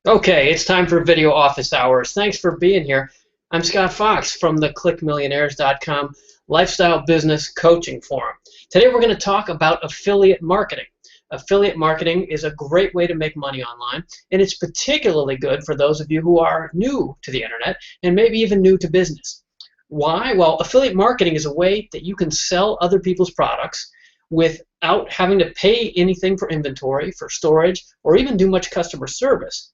Okay, it's time for video office hours. Thanks for being here. I'm Scott Fox from the ClickMillionaires.com Lifestyle Business Coaching Forum. Today we're going to talk about affiliate marketing. Affiliate marketing is a great way to make money online, and it's particularly good for those of you who are new to the internet and maybe even new to business. Why? Well, affiliate marketing is a way that you can sell other people's products without having to pay anything for inventory, for storage, or even do much customer service.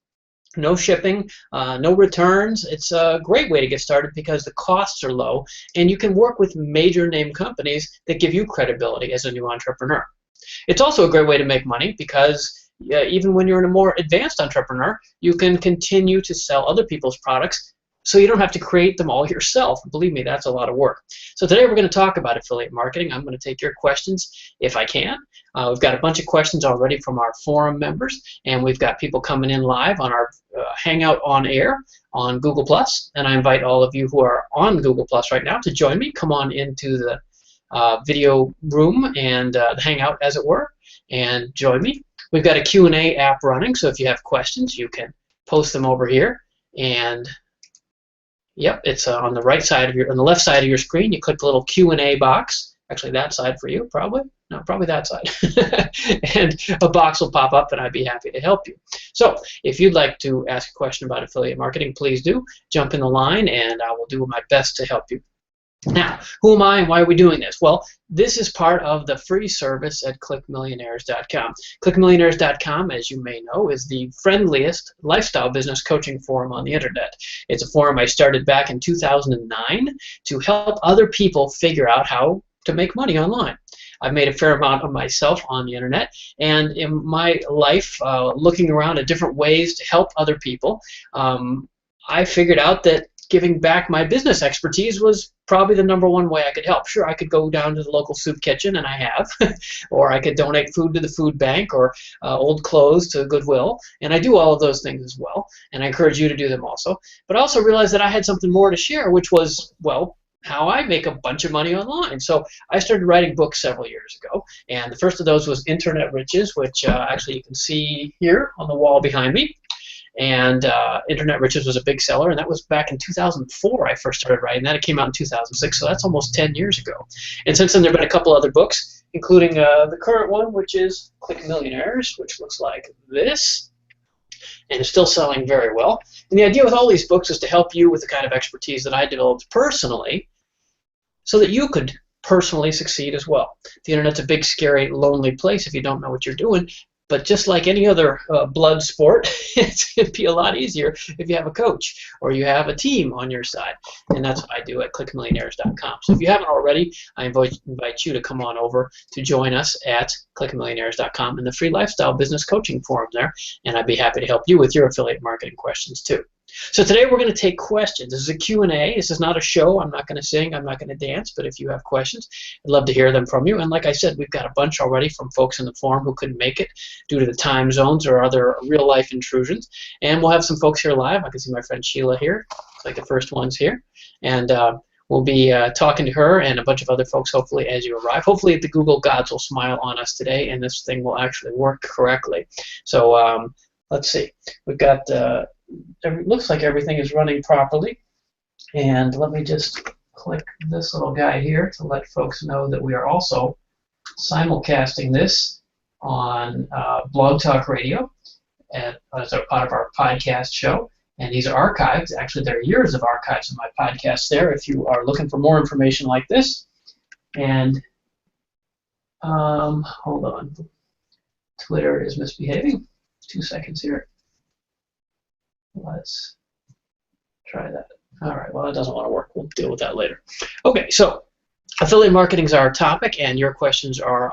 No shipping, no returns. It's a great way to get started because the costs are low and you can work with major name companies that give you credibility as a new entrepreneur. It's also a great way to make money because even when you're a more advanced entrepreneur, you can continue to sell other people's products so you don't have to create them all yourself. Believe me, that's a lot of work. So today we're going to talk about affiliate marketing. I'm going to take your questions if I can. We've got a bunch of questions already from our forum members, and we've got people coming in live on our Hangout on Air on Google+. And I invite all of you who are on Google+ right now to join me. Come on into the video room and the Hangout, as it were, and join me. We've got a Q&A app running, so if you have questions, you can post them over here. And yep, it's on the right side of on the left side of your screen. You click the little Q&A box. Actually, that side for you, probably. No, probably that side. And a box will pop up, and I'd be happy to help you. So if you'd like to ask a question about affiliate marketing, please do. Jump in the line, and I will do my best to help you. Now, who am I and why are we doing this? Well, this is part of the free service at ClickMillionaires.com. ClickMillionaires.com, as you may know, is the friendliest lifestyle business coaching forum on the internet. It's a forum I started back in 2009 to help other people figure out how to make money online. I've made a fair amount of myself on the internet, and in my life, looking around at different ways to help other people, I figured out that giving back my business expertise was probably the #1 way I could help. Sure, I could go down to the local soup kitchen, and I have, or I could donate food to the food bank or old clothes to Goodwill, and I do all of those things as well, and I encourage you to do them also. But I also realized that I had something more to share, which was, well, how I make a bunch of money online. So I started writing books several years ago, and the first of those was Internet Riches, which actually you can see here on the wall behind me. And Internet Riches was a big seller, and that was back in 2004 I first started writing that. It came out in 2006, so that's almost 10 years ago. And since then there have been a couple other books, including the current one, which is Click Millionaires, which looks like this, and is still selling very well. And the idea with all these books is to help you with the kind of expertise that I developed personally so that you could personally succeed as well. The internet's a big, scary, lonely place if you don't know what you're doing. But just like any other blood sport, it's going to be a lot easier if you have a coach or you have a team on your side. And that's what I do at ClickMillionaires.com. So if you haven't already, I invite you to come on over to join us at ClickMillionaires.com in the free lifestyle business coaching forum there. And I'd be happy to help you with your affiliate marketing questions too. So today we're going to take questions. This is a Q&A. This is not a show. I'm not going to sing. I'm not going to dance. But if you have questions, I'd love to hear them from you. And like I said, we've got a bunch already from folks in the forum who couldn't make it due to the time zones or other real-life intrusions. And we'll have some folks here live. I can see my friend Sheila here. It's like the first one's here. And we'll be talking to her and a bunch of other folks, hopefully, as you arrive. Hopefully, the Google gods will smile on us today, and this thing will actually work correctly. So let's see. We've got... it looks like everything is running properly, and let me just click this little guy here to let folks know that we are also simulcasting this on Blog Talk Radio as a part of our podcast show, and these are archived. Actually, there are years of archives of my podcasts there if you are looking for more information like this. And hold on, Twitter is misbehaving. 2 seconds here. Let's try that. All right, well, that doesn't want to work. We'll deal with that later. Okay, so affiliate marketing is our topic, and your questions are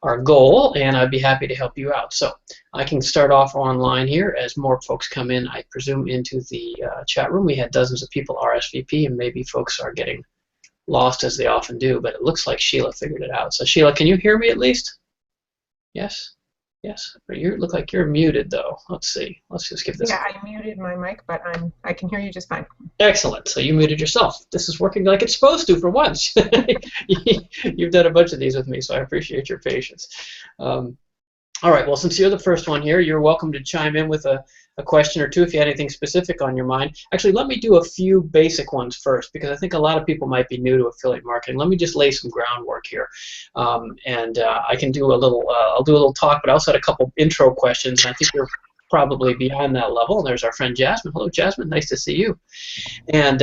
our goal, and I'd be happy to help you out. So I can start off online here as more folks come in, I presume, into the chat room. We had dozens of people RSVP, and maybe folks are getting lost as they often do, but it looks like Sheila figured it out. So Sheila, can you hear me at least? Yes? Yes, but you look like you're muted, though. Let's see. Let's just give this. Yeah, I muted my mic, but I can hear you just fine. Excellent. So you muted yourself. This is working like it's supposed to for once. You've done a bunch of these with me, so I appreciate your patience. All right, well, since you're the first one here, you're welcome to chime in with a question or two if you had anything specific on your mind. Actually, let me do a few basic ones first because I think a lot of people might be new to affiliate marketing. Let me just lay some groundwork here. I can do a little, I'll do a little talk, but I also had a couple intro questions, and I think you're probably beyond that level. And there's our friend Jasmine. Hello, Jasmine. Nice to see you. And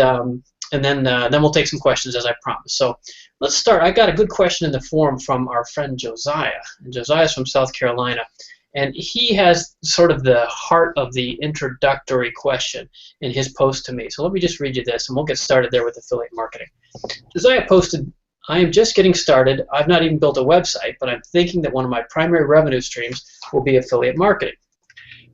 then we'll take some questions as I promised. So let's start. I got a good question in the forum from our friend Josiah. And Josiah's from South Carolina. And he has sort of the heart of the introductory question in his post to me. So let me just read you this, and we'll get started there with affiliate marketing. Josiah posted, I am just getting started. I've not even built a website, but I'm thinking that one of my primary revenue streams will be affiliate marketing.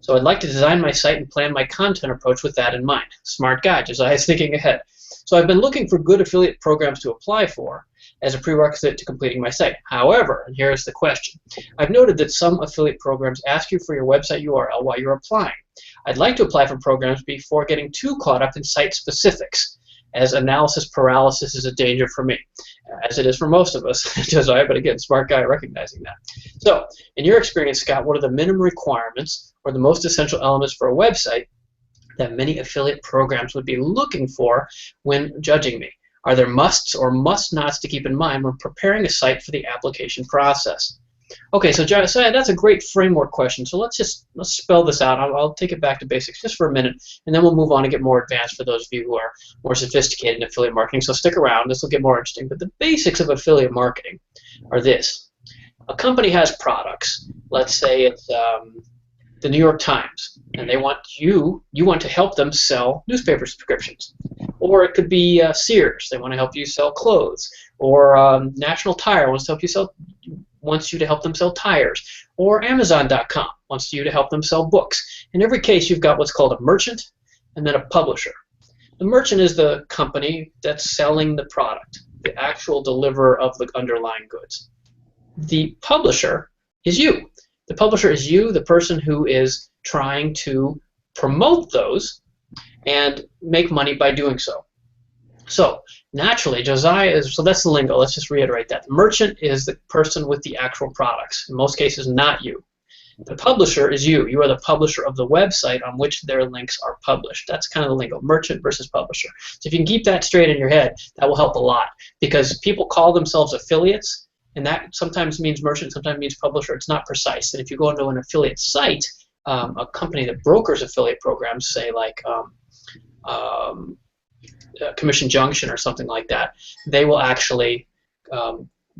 So I'd like to design my site and plan my content approach with that in mind. Smart guy, Josiah's thinking ahead. So I've been looking for good affiliate programs to apply for as a prerequisite to completing my site. However, and here's the question, I've noted that some affiliate programs ask you for your website URL while you're applying. I'd like to apply for programs before getting too caught up in site specifics, as analysis paralysis is a danger for me, as it is for most of us, Josiah, but again, smart guy recognizing that. So, in your experience, Scott, what are the minimum requirements or the most essential elements for a website that many affiliate programs would be looking for when judging me? Are there musts or must-nots to keep in mind when preparing a site for the application process? Okay, so Josiah, that's a great framework question. So let's spell this out. I'll take it back to basics just for a minute, and then we'll move on and get more advanced for those of you who are more sophisticated in affiliate marketing. So stick around. This will get more interesting. But the basics of affiliate marketing are this. A company has products. Let's say it's the New York Times, and they want you want to help them sell newspaper subscriptions. Or it could be Sears. They want to help you sell clothes. Or National Tire wants you to help them sell tires. Or Amazon.com wants you to help them sell books. In every case, you've got what's called a merchant and then a publisher. The merchant is the company that's selling the product, the actual deliverer of the underlying goods. The publisher is you. The publisher is you, the person who is trying to promote those and make money by doing so. So naturally, Josiah is, so that's the lingo. Let's just reiterate that. The merchant is the person with the actual products. In most cases, not you. The publisher is you. You are the publisher of the website on which their links are published. That's kind of the lingo, merchant versus publisher. So if you can keep that straight in your head, that will help a lot, because people call themselves affiliates, and that sometimes means merchant, sometimes means publisher. It's not precise. And if you go into an affiliate site, a company that brokers affiliate programs, say like Commission Junction or something like that, they will actually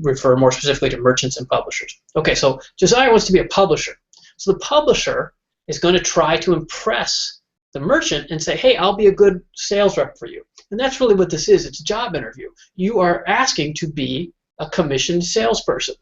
refer more specifically to merchants and publishers. Okay, so Josiah wants to be a publisher. So the publisher is going to try to impress the merchant and say, hey, I'll be a good sales rep for you. And that's really what this is. It's a job interview. You are asking to be a commissioned salesperson.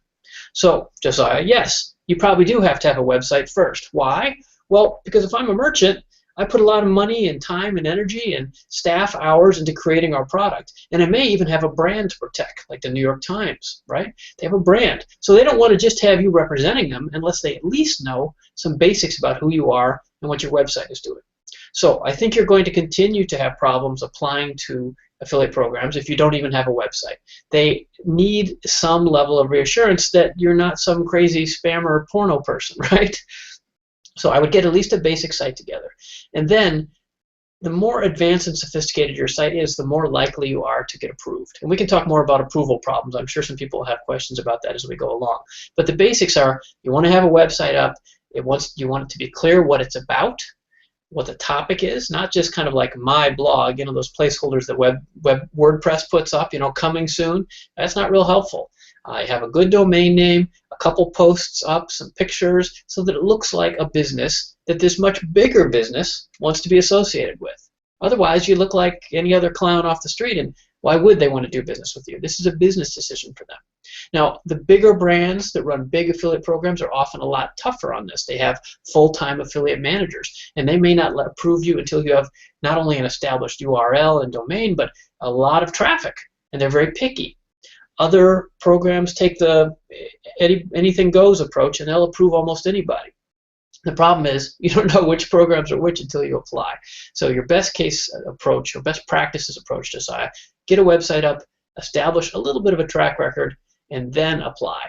So, Josiah, yes, you probably do have to have a website first. Why? Well, because if I'm a merchant, I put a lot of money and time and energy and staff hours into creating our product. And I may even have a brand to protect, like the New York Times, right? They have a brand. So they don't want to just have you representing them unless they at least know some basics about who you are and what your website is doing. So I think you're going to continue to have problems applying to affiliate programs if you don't even have a website. They need some level of reassurance that you're not some crazy spammer porno person, right? So I would get at least a basic site together. And then the more advanced and sophisticated your site is, the more likely you are to get approved. And we can talk more about approval problems. I'm sure some people have questions about that as we go along. But the basics are, you want to have a website up. You want it to be clear what it's about, what the topic is, not just kind of like my blog, those placeholders that WordPress puts up, coming soon. That's not real helpful. I have a good domain name, a couple posts up, some pictures, so that it looks like a business that this much bigger business wants to be associated with. Otherwise, you look like any other clown off the street, and why would they want to do business with you? This is a business decision for them. Now, the bigger brands that run big affiliate programs are often a lot tougher on this. They have full-time affiliate managers, and they may not approve you until you have not only an established URL and domain, but a lot of traffic, and they're very picky. Other programs take the anything goes approach, and they'll approve almost anybody. The problem is you don't know which programs are which until you apply. So your best case approach, your best practices approach, Josiah, get a website up, establish a little bit of a track record, and then apply.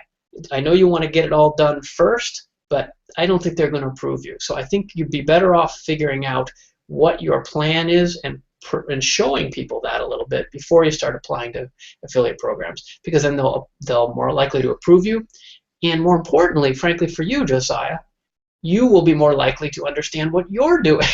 I know you want to get it all done first, but I don't think they're going to approve you. So I think you'd be better off figuring out what your plan is and showing people that a little bit before you start applying to affiliate programs, because then they'll more likely to approve you. And more importantly, frankly, for you, Josiah, you will be more likely to understand what you're doing.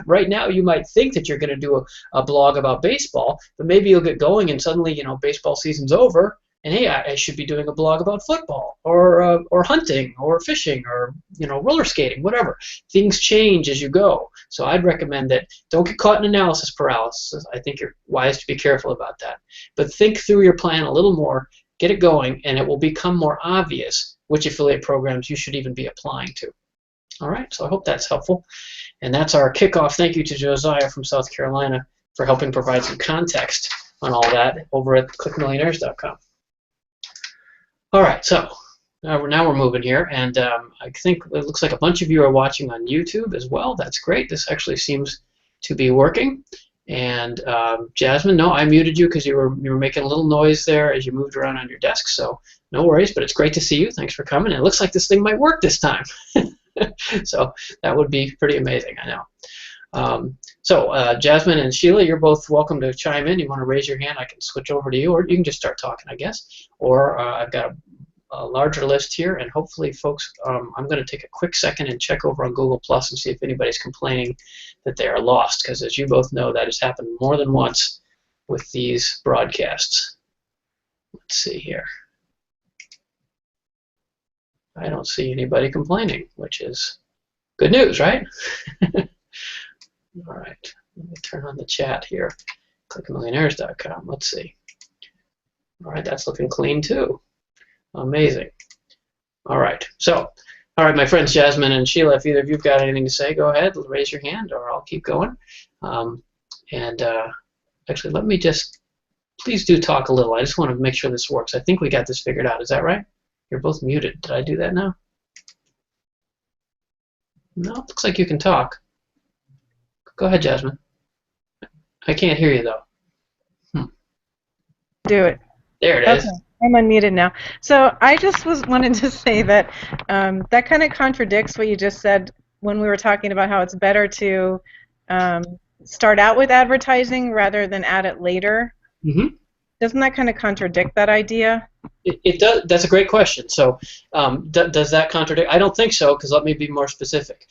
Right now, you might think that you're going to do a blog about baseball, but maybe you'll get going and suddenly, baseball season's over, and hey, I should be doing a blog about football or hunting or fishing or roller skating, whatever. Things change as you go. So I'd recommend that don't get caught in analysis paralysis. I think you're wise to be careful about that. But think through your plan a little more, get it going, and it will become more obvious which affiliate programs you should even be applying to. All right, so I hope that's helpful. And that's our kickoff. Thank you to Josiah from South Carolina for helping provide some context on all that over at clickmillionaires.com. All right, so now we're moving here, and I think it looks like a bunch of you are watching on YouTube as well. That's great. This actually seems to be working. And Jasmine, no, I muted you because you were making a little noise there as you moved around on your desk. So no worries, but it's great to see you. Thanks for coming. And it looks like this thing might work this time. So that would be pretty amazing, I know. So Jasmine and Sheila, you're both welcome to chime in. You want to raise your hand, I can switch over to you, or you can just start talking, I guess. Or I've got a larger list here, and hopefully, folks, I'm going to take a quick second and check over on Google Plus and see if anybody's complaining that they are lost, because as you both know, that has happened more than once with these broadcasts. Let's see here. I don't see anybody complaining, which is good news, right? All right, let me turn on the chat here. clickmillionaires.com. Let's see. All right, that's looking clean too. Amazing. All right, so, all right, my friends Jasmine and Sheila, if either of you've got anything to say, go ahead, raise your hand, or I'll keep going. Actually, let me just, please do talk a little. I just want to make sure this works. I think we got this figured out. Is that right? You're both muted. Did I do that now? No, it looks like you can talk. Go ahead, Jasmine. I can't hear you, though. Do it. There it is. Okay. I'm unmuted now. So I just wanted to say that that kind of contradicts what you just said when we were talking about how it's better to start out with advertising rather than add it later. Mm-hmm. Doesn't that kind of contradict that idea? It does. That's a great question. So does that contradict? I don't think so, because let me be more specific.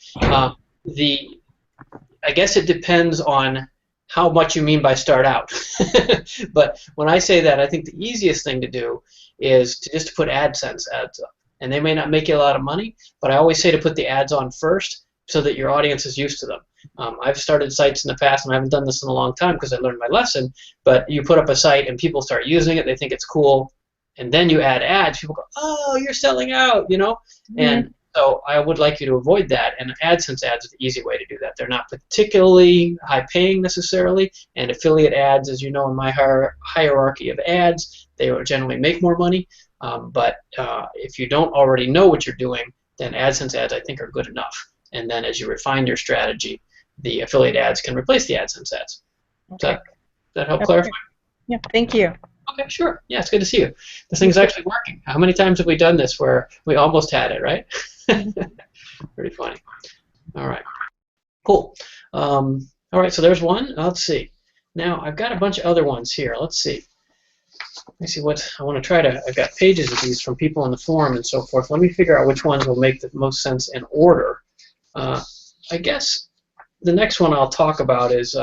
I guess it depends on how much you mean by start out. But when I say that, I think the easiest thing to do is to just put AdSense ads up. And they may not make you a lot of money, but I always say to put the ads on first so that your audience is used to them. I've started sites in the past, and I haven't done this in a long time because I learned my lesson, but you put up a site and people start using it, they think it's cool, and then you add ads, people go, oh, you're selling out, Mm-hmm. And so I would like you to avoid that, and AdSense ads are the easy way to do that. They're not particularly high-paying necessarily, and affiliate ads, as you know, in my hierarchy of ads, they generally make more money, but if you don't already know what you're doing, then AdSense ads, I think, are good enough. And then as you refine your strategy, the affiliate ads can replace the AdSense ads. Okay. Does that help clarify? Yeah, thank you. Okay, sure. Yeah, it's good to see you. This thing's actually working. How many times have we done this where we almost had it, right? Pretty funny. All right. Cool. All right, so there's one. Let's see. Now, I've got a bunch of other ones here. Let's see. Let me see what I want to try to. I've got pages of these from people in the forum and so forth. Let me figure out which ones will make the most sense in order. I guess the next one I'll talk about is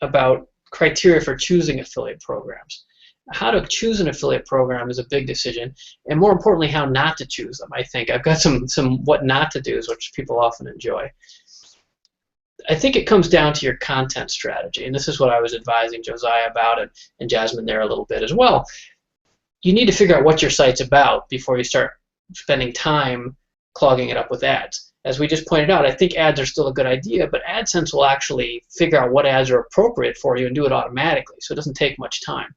about criteria for choosing affiliate programs. How to choose an affiliate program is a big decision, and more importantly, how not to choose them. I think I've got some what not to do's, which people often enjoy. I think it comes down to your content strategy, and this is what I was advising Josiah about, and Jasmine there a little bit as well. You need to figure out what your site's about before you start spending time clogging it up with ads. As we just pointed out, I think ads are still a good idea, but AdSense will actually figure out what ads are appropriate for you and do it automatically, so it doesn't take much time.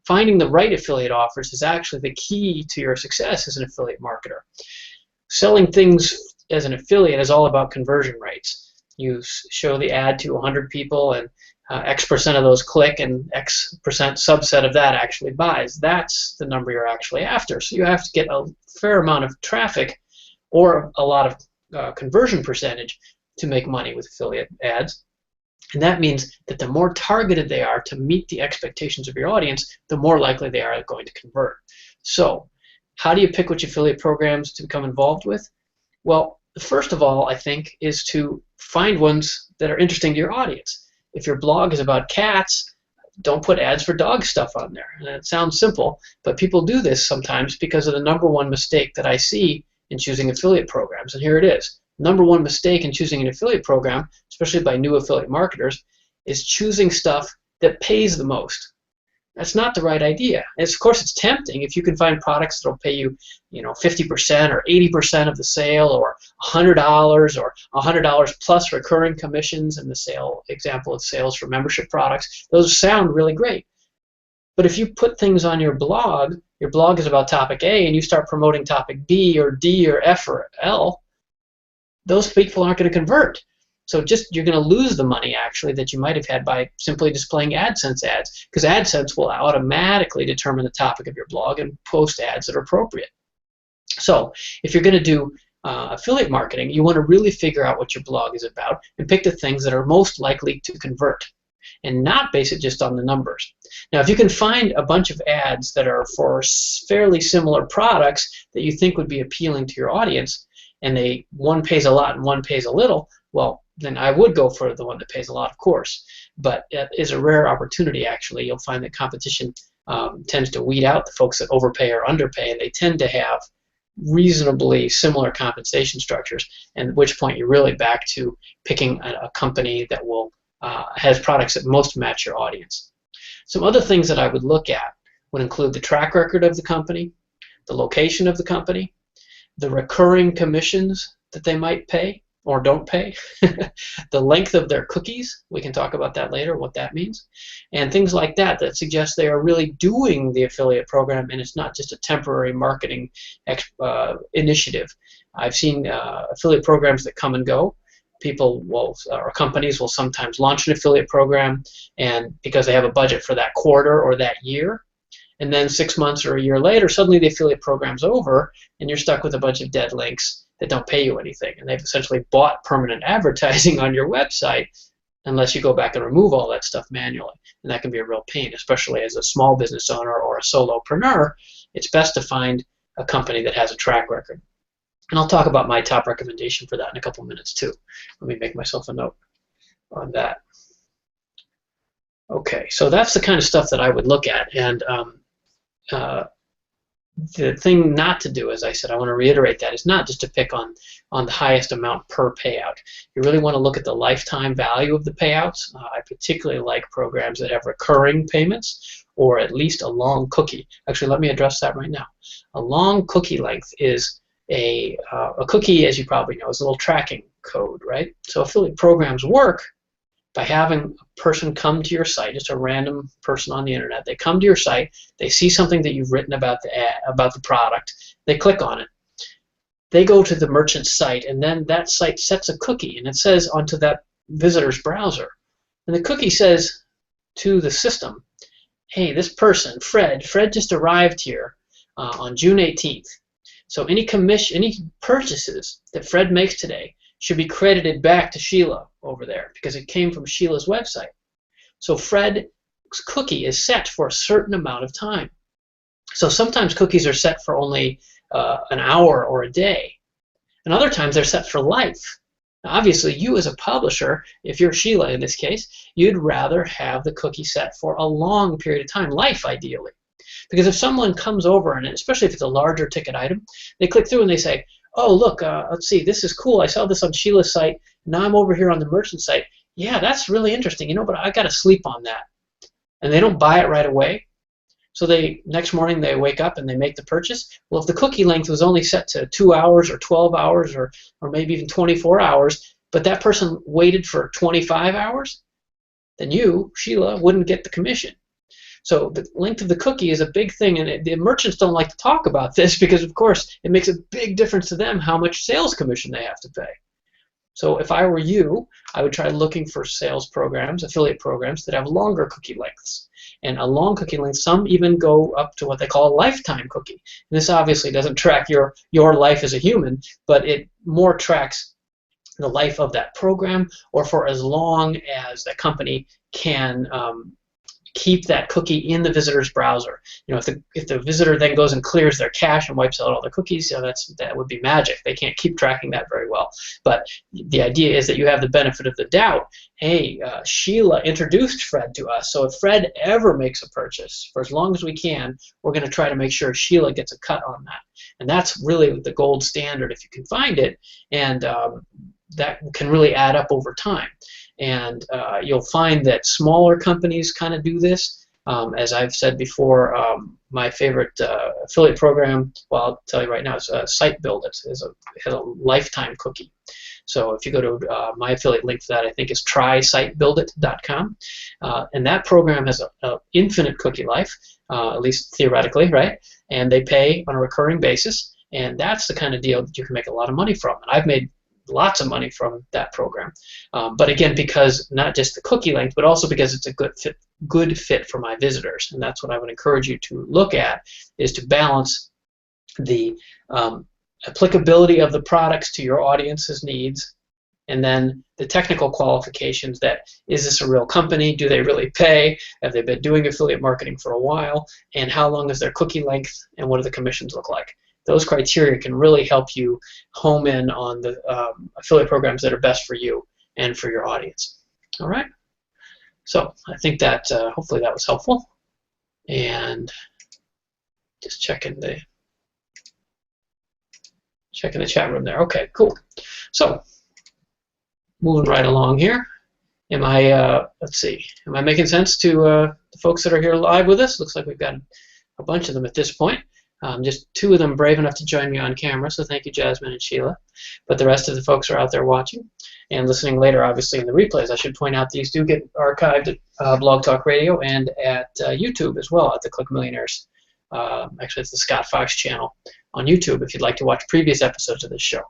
Finding the right affiliate offers is actually the key to your success as an affiliate marketer. Selling things as an affiliate is all about conversion rates. You show the ad to 100 people, and X% of those click, and X% subset of that actually buys. That's the number you're actually after. So you have to get a fair amount of traffic or a lot of conversion percentage to make money with affiliate ads. And that means that the more targeted they are to meet the expectations of your audience, the more likely they are going to convert. So how do you pick which affiliate programs to become involved with? Well, first of all, I think, is to find ones that are interesting to your audience. If your blog is about cats, don't put ads for dog stuff on there. And it sounds simple, but people do this sometimes because of the #1 mistake that I see in choosing affiliate programs. And here it is. #1 mistake in choosing an affiliate program, especially by new affiliate marketers, is choosing stuff that pays the most. That's not the right idea. Of course, it's tempting if you can find products that'll pay you, 50% or 80% of the sale, or $100 or $100 plus recurring commissions in the sale example of sales for membership products. Those sound really great. But if you put things on your blog is about topic A, and you start promoting topic B or D or F or L, those people aren't going to convert. So you're going to lose the money, actually, that you might have had by simply displaying AdSense ads, because AdSense will automatically determine the topic of your blog and post ads that are appropriate. So if you're going to do affiliate marketing, you want to really figure out what your blog is about and pick the things that are most likely to convert, and not base it just on the numbers. Now, if you can find a bunch of ads that are for fairly similar products that you think would be appealing to your audience, and one pays a lot and one pays a little, well, then I would go for the one that pays a lot, of course. But it is a rare opportunity, actually. You'll find that competition tends to weed out the folks that overpay or underpay, and they tend to have reasonably similar compensation structures, and at which point you're really back to picking a company that will has products that most match your audience. Some other things that I would look at would include the track record of the company, the location of the company, the recurring commissions that they might pay or don't pay, the length of their cookies, we can talk about that later, what that means, and things like that suggest they are really doing the affiliate program and it's not just a temporary marketing initiative. I've seen affiliate programs that come and go. Or companies will sometimes launch an affiliate program, and because they have a budget for that quarter or that year, and then 6 months or a year later, suddenly the affiliate program's over, and you're stuck with a bunch of dead links that don't pay you anything. And they've essentially bought permanent advertising on your website unless you go back and remove all that stuff manually. And that can be a real pain, especially as a small business owner or a solopreneur. It's best to find a company that has a track record. And I'll talk about my top recommendation for that in a couple minutes too. Let me make myself a note on that. Okay, so that's the kind of stuff that I would look at. And the thing not to do, as I said, I want to reiterate that, is not just to pick on the highest amount per payout. You really want to look at the lifetime value of the payouts. I particularly like programs that have recurring payments or at least a long cookie. Actually, let me address that right now. A long cookie length is a cookie, as you probably know, is a little tracking code, right? So affiliate programs work by having a person come to your site, just a random person on the internet. They come to your site, they see something that you've written about the product, they click on it. They go to the merchant's site, and then that site sets a cookie, and it says onto that visitor's browser. And the cookie says to the system, hey, this person, Fred just arrived here on June 18th. So any purchases that Fred makes today should be credited back to Sheila over there because it came from Sheila's website. So Fred's cookie is set for a certain amount of time. So sometimes cookies are set for only an hour or a day, and other times they're set for life. Now, obviously, you as a publisher, if you're Sheila in this case, you'd rather have the cookie set for a long period of time, life ideally. Because if someone comes over, and especially if it's a larger ticket item, they click through and they say, oh, look, let's see, this is cool. I saw this on Sheila's site. Now I'm over here on the merchant site. Yeah, that's really interesting, but I got to sleep on that. And they don't buy it right away. So next morning they wake up and they make the purchase. Well, if the cookie length was only set to 2 hours or 12 hours or maybe even 24 hours, but that person waited for 25 hours, then you, Sheila, wouldn't get the commission. So the length of the cookie is a big thing, and the merchants don't like to talk about this because, of course, it makes a big difference to them how much sales commission they have to pay. So if I were you, I would try looking for sales programs, affiliate programs that have longer cookie lengths. And a long cookie length, some even go up to what they call a lifetime cookie. And this obviously doesn't track your life as a human, but it more tracks the life of that program, or for as long as the company can keep that cookie in the visitor's browser. You know, if the visitor then goes and clears their cache and wipes out all their cookies, you know, that would be magic. They can't keep tracking that very well. But the idea is that you have the benefit of the doubt. Hey, Sheila introduced Fred to us, so if Fred ever makes a purchase, for as long as we can, we're going to try to make sure Sheila gets a cut on that. And that's really the gold standard if you can find it, and that can really add up over time. And you'll find that smaller companies kind of do this. As I've said before, my favorite affiliate program, well, I'll tell you right now, is Site Build. It has a lifetime cookie. So if you go to my affiliate link for that, I think is trysitebuildit.com. And that program has an infinite cookie life, at least theoretically, right? And they pay on a recurring basis. And that's the kind of deal that you can make a lot of money from. And I've made lots of money from that program, but again, because not just the cookie length, but also because it's a good fit for my visitors. And that's what I would encourage you to look at, is to balance the applicability of the products to your audience's needs, and then the technical qualifications. That is this a real company? Do they really pay? Have they been doing affiliate marketing for a while? And how long is their cookie length? And what do the commissions look like? Those criteria can really help you home in on the affiliate programs that are best for you and for your audience. All right. So I think that hopefully that was helpful. And just checking the chat room there. Okay, cool. So moving right along here. Am I let's see. Am I making sense to the folks that are here live with us? Looks like we've got a bunch of them at this point. Just two of them brave enough to join me on camera, so thank you, Jasmine and Sheila. But the rest of the folks are out there watching and listening later, obviously, in the replays. I should point out these do get archived at Blog Talk Radio and at YouTube as well, at the Click Millionaires. Actually, it's the Scott Fox channel on YouTube if you'd like to watch previous episodes of this show.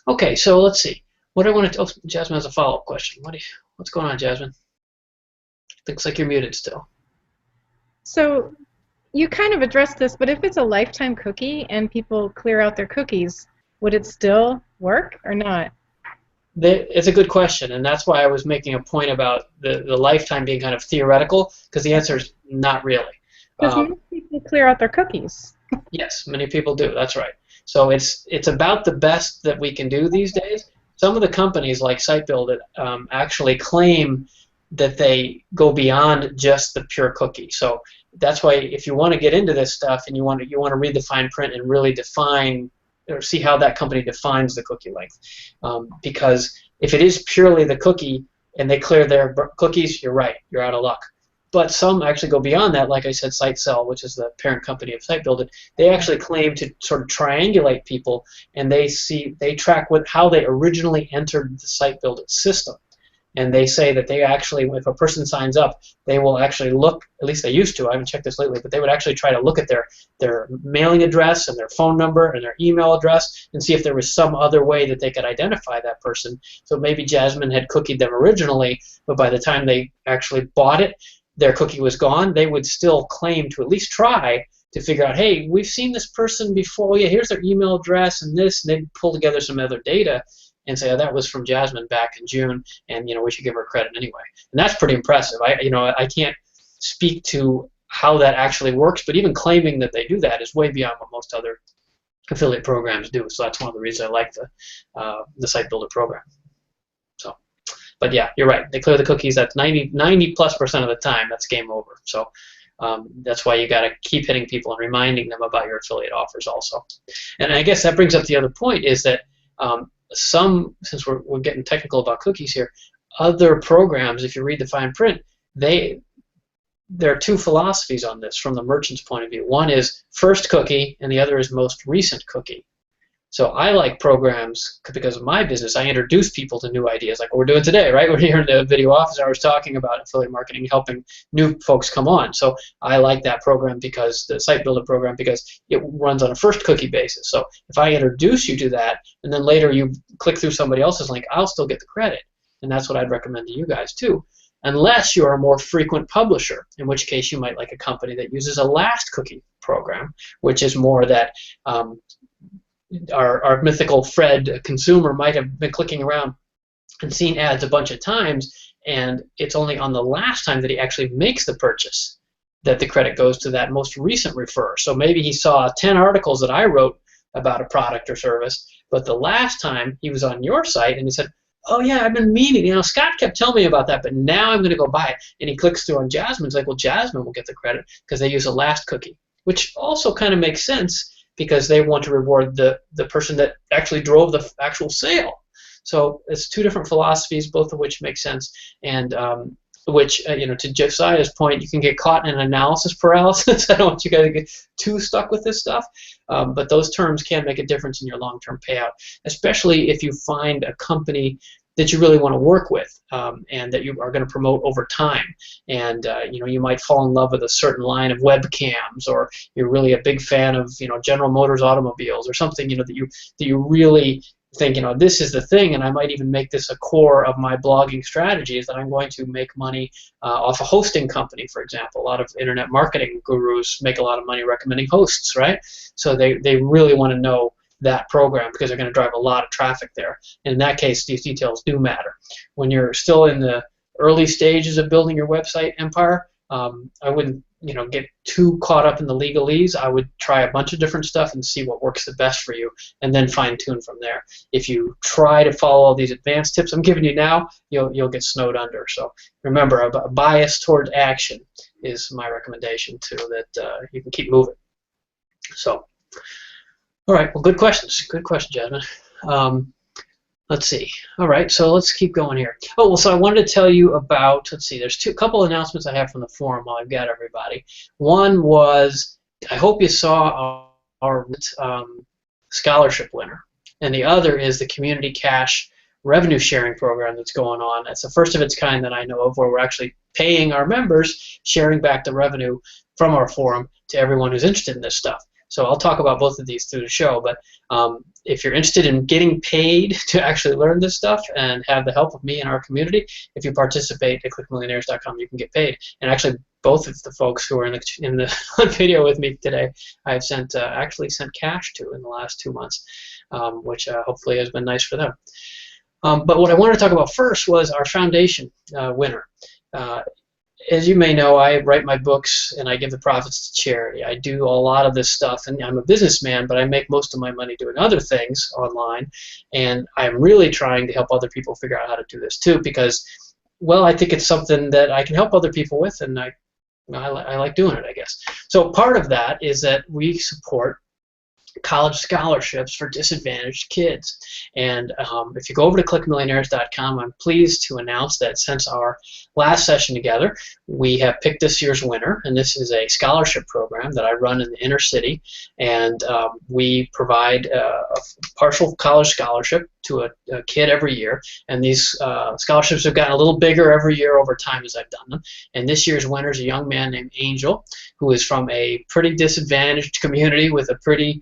Okay, so let's see. What I want to... Oh, Jasmine has a follow-up question. What's going on, Jasmine? Looks like you're muted still. So... you kind of addressed this, but if it's a lifetime cookie and people clear out their cookies, would it still work or not? It's a good question, and that's why I was making a point about the lifetime being kind of theoretical, because the answer is not really. Because many people clear out their cookies. Yes, many people do. That's right. So it's about the best that we can do these days. Some of the companies like SiteBuild actually claim that they go beyond just the pure cookie. So that's why if you want to get into this stuff and you want to read the fine print and really define or see how that company defines the cookie length, because if it is purely the cookie and they clear their cookies, you're right, you're out of luck. But some actually go beyond that, like I said, SiteCell, which is the parent company of SiteBuild, they actually claim to sort of triangulate people, and they track how they originally entered the SiteBuild system. And they say that they actually, if a person signs up, they will actually look, at least they used to, I haven't checked this lately, but they would actually try to look at their mailing address and their phone number and their email address and see if there was some other way that they could identify that person. So maybe Jasmine had cookied them originally, but by the time they actually bought it, their cookie was gone. They would still claim to at least try to figure out, hey, we've seen this person before. Yeah, here's their email address and this, and they'd pull together some other data and say, oh, that was from Jasmine back in June, and we should give her credit anyway. And that's pretty impressive. I can't speak to how that actually works, but even claiming that they do that is way beyond what most other affiliate programs do. So that's one of the reasons I like the Site Builder program. So, but yeah, you're right. They clear the cookies. That's 90+% of the time. That's game over. So that's why you got to keep hitting people and reminding them about your affiliate offers also. And I guess that brings up the other point, is that since we're getting technical about cookies here, other programs, if you read the fine print, there are two philosophies on this from the merchant's point of view. One is first cookie, and the other is most recent cookie. So I like programs because of my business. I introduce people to new ideas, like what we're doing today, right? We're here in the video office hours talking about affiliate marketing, helping new folks come on. So I like that program, because the site builder program, because it runs on a first cookie basis. So if I introduce you to that, and then later you click through somebody else's link, I'll still get the credit. And that's what I'd recommend to you guys too. Unless you're a more frequent publisher, in which case you might like a company that uses a last cookie program, which is more that our mythical Fred consumer might have been clicking around and seen ads a bunch of times, and it's only on the last time that he actually makes the purchase that the credit goes to that most recent refer. So maybe he saw 10 articles that I wrote about a product or service, but the last time he was on your site and he said, oh yeah, I've been meaning, Scott kept telling me about that, but now I'm going to go buy it. And he clicks through on Jasmine's like, well, Jasmine will get the credit because they use a last cookie, which also kind of makes sense, because they want to reward the person that actually drove the actual sale. So it's two different philosophies, both of which make sense, and which, to Josiah's point, you can get caught in analysis paralysis. I don't want you guys to get too stuck with this stuff, but those terms can make a difference in your long-term payout, especially if you find a company that you really want to work with, and that you are going to promote over time. And you might fall in love with a certain line of webcams, or you're really a big fan of General Motors automobiles, or something that you really think this is the thing, and I might even make this a core of my blogging strategy, is that I'm going to make money off a hosting company, for example. A lot of internet marketing gurus make a lot of money recommending hosts, right? So they really want to know that program, because they're going to drive a lot of traffic there. And in that case, these details do matter. When you're still in the early stages of building your website empire, I wouldn't get too caught up in the legalese. I would try a bunch of different stuff and see what works the best for you, and then fine-tune from there. If you try to follow all these advanced tips I'm giving you now, you'll get snowed under. So remember, a bias toward action is my recommendation too, that you can keep moving. So. All right, well, good questions. Good question, Jasmine. Let's see. All right, so let's keep going here. Oh, well, so I wanted to tell you about, let's see, there's a couple announcements I have from the forum while I've got everybody. One was, I hope you saw our scholarship winner. And the other is the Community Cash revenue sharing program that's going on. That's the first of its kind that I know of, where we're actually paying our members, sharing back the revenue from our forum to everyone who's interested in this stuff. So I'll talk about both of these through the show, but if you're interested in getting paid to actually learn this stuff and have the help of me and our community, if you participate at clickmillionaires.com, you can get paid. And actually, both of the folks who are in the video with me today, I've actually sent cash to in the last 2 months, which hopefully has been nice for them. But what I wanted to talk about first was our foundation winner. As you may know, I write my books and I give the profits to charity. I do a lot of this stuff, and I'm a businessman, but I make most of my money doing other things online, and I'm really trying to help other people figure out how to do this too, because, well, I think it's something that I can help other people with, and I like doing it, I guess. So part of that is that we support college scholarships for disadvantaged kids. And if you go over to clickmillionaires.com, I'm pleased to announce that since our last session together, we have picked this year's winner, and this is a scholarship program that I run in the inner city, and we provide a partial college scholarship to a kid every year, and these scholarships have gotten a little bigger every year over time as I've done them. And this year's winner is a young man named Angel, who is from a pretty disadvantaged community with a pretty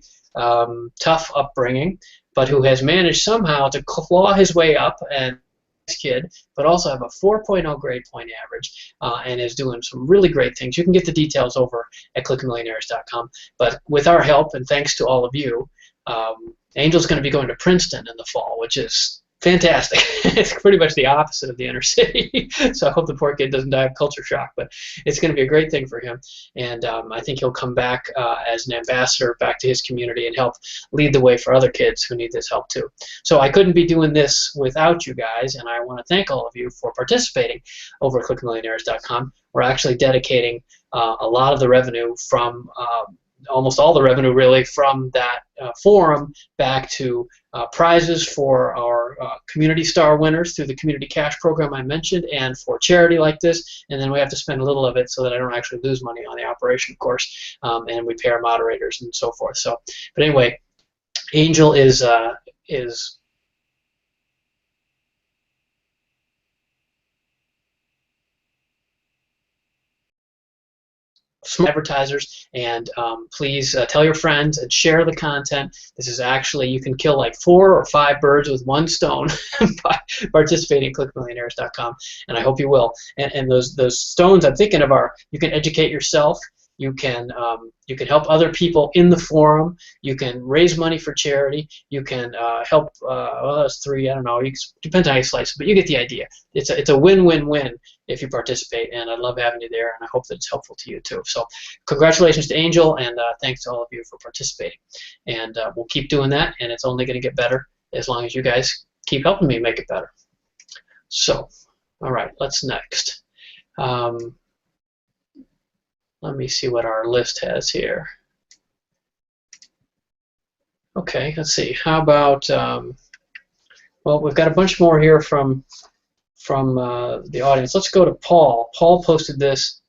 tough upbringing, but who has managed somehow to claw his way up, and kid, but also have a 4.0 grade point average, and is doing some really great things. You can get the details over at clickmillionaires.com, but with our help and thanks to all of you, Angel's going to be going to Princeton in the fall, which is fantastic. It's pretty much the opposite of the inner city. So I hope the poor kid doesn't die of culture shock, but it's going to be a great thing for him. And I think he'll come back as an ambassador back to his community and help lead the way for other kids who need this help too. So I couldn't be doing this without you guys, and I want to thank all of you for participating over at clickmillionaires.com. We're actually dedicating a lot of the revenue from almost all the revenue really from that forum back to prizes for our Community Star winners through the Community Cash program I mentioned, and for charity like this. And then we have to spend a little of it so that I don't actually lose money on the operation, of course, and we pay our moderators and so forth. So, but anyway, Angel is smart advertisers, and please tell your friends and share the content. This is actually, you can kill like 4 or 5 birds with one stone by participating at clickmillionaires.com, and I hope you will. And those stones I'm thinking of are, you can educate yourself, you can help other people in the forum, you can raise money for charity, you can help, well, that's 3, I don't know, depends on how you slice it, but you get the idea. It's a win-win-win if you participate, and I love having you there, and I hope that it's helpful to you too. So congratulations to Angel, and thanks to all of you for participating. And we'll keep doing that, and it's only going to get better as long as you guys keep helping me make it better. So, all right, let's next. Let me see what our list has here. Okay, let's see. How about, well, we've got a bunch more here from the audience. Let's go to Paul. Paul posted this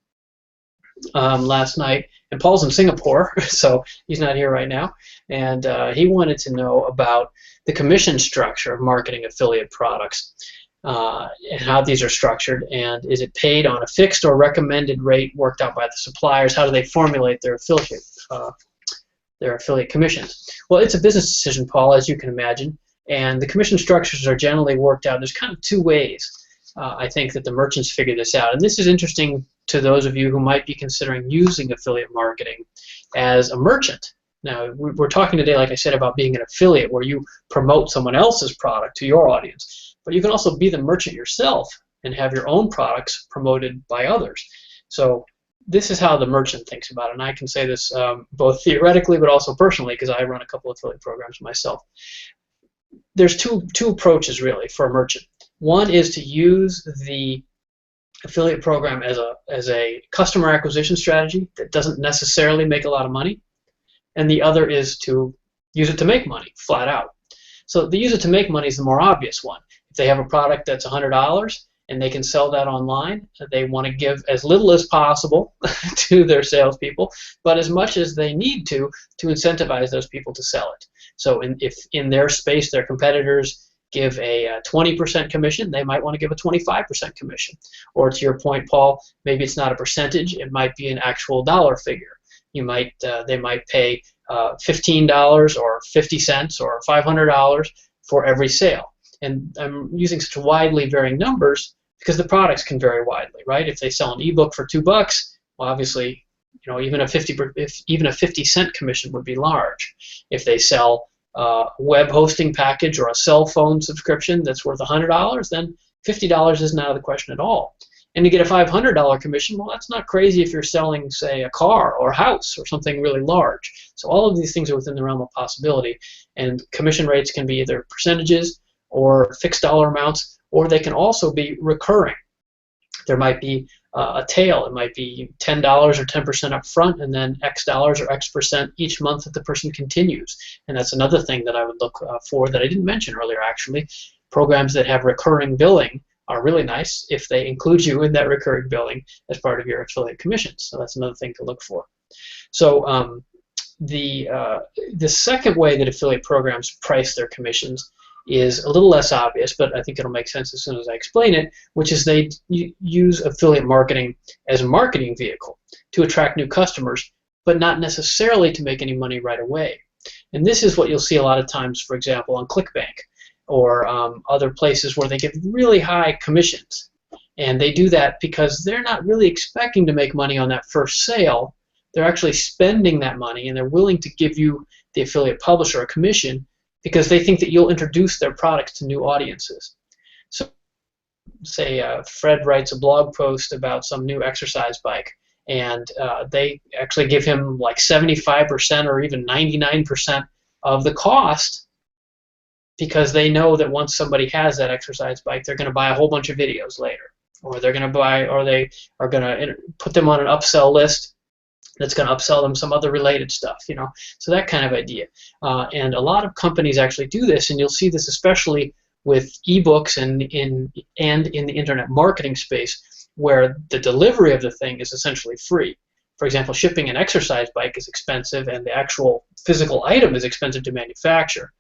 last night, and Paul's in Singapore, so he's not here right now. And he wanted to know about the commission structure of marketing affiliate products, and how these are structured, and is it paid on a fixed or recommended rate worked out by the suppliers? How do they formulate their affiliate commissions? Well, it's a business decision, Paul, as you can imagine, and the commission structures are generally worked out. There's kind of 2 ways, I think, that the merchants figure this out, and this is interesting to those of you who might be considering using affiliate marketing as a merchant. Now, we're talking today, like I said, about being an affiliate where you promote someone else's product to your audience. But you can also be the merchant yourself and have your own products promoted by others. So this is how the merchant thinks about it. And I can say this both theoretically but also personally, because I run a couple of affiliate programs myself. There's two approaches, really, for a merchant. One is to use the affiliate program as a customer acquisition strategy that doesn't necessarily make a lot of money. And the other is to use it to make money, flat out. So the use it to make money is the more obvious one. If they have a product that's $100 and they can sell that online, they want to give as little as possible to their salespeople, but as much as they need to incentivize those people to sell it. So if in their space their competitors give a 20% commission, they might want to give a 25% commission. Or to your point, Paul, maybe it's not a percentage, it might be an actual dollar figure. They might pay $15 or 50 cents or $500 for every sale. And I'm using such widely varying numbers because the products can vary widely, right? If they sell an ebook for $2, well, obviously, even a 50-cent commission would be large. If they sell a web hosting package or a cell phone subscription that's worth $100, then $50 isn't out of the question at all. And to get a $500 commission, well, that's not crazy if you're selling, say, a car or a house or something really large. So all of these things are within the realm of possibility. And commission rates can be either percentages or fixed dollar amounts, or they can also be recurring. There might be a tail. It might be $10 or 10% up front, and then X dollars or X percent each month that the person continues. And that's another thing that I would look for that I didn't mention earlier, actually. Programs that have recurring billing are really nice if they include you in that recurring billing as part of your affiliate commissions. So that's another thing to look for. So the second way that affiliate programs price their commissions is a little less obvious, but I think it'll make sense as soon as I explain it, which is they use affiliate marketing as a marketing vehicle to attract new customers, but not necessarily to make any money right away. And this is what you'll see a lot of times, for example, on ClickBank or other places where they give really high commissions. And they do that because they're not really expecting to make money on that first sale. They're actually spending that money, and they're willing to give you, the affiliate publisher, a commission because they think that you'll introduce their products to new audiences. So say Fred writes a blog post about some new exercise bike, and they actually give him like 75% or even 99% of the cost because they know that once somebody has that exercise bike, they're going to buy a whole bunch of videos later, or they're going to buy, or they are going to put them on an upsell list that's going to upsell them some other related stuff, So that kind of idea. And a lot of companies actually do this, and you'll see this especially with ebooks and in the internet marketing space, where the delivery of the thing is essentially free. for example, shipping an exercise bike is expensive, and the actual physical item is expensive to manufacture.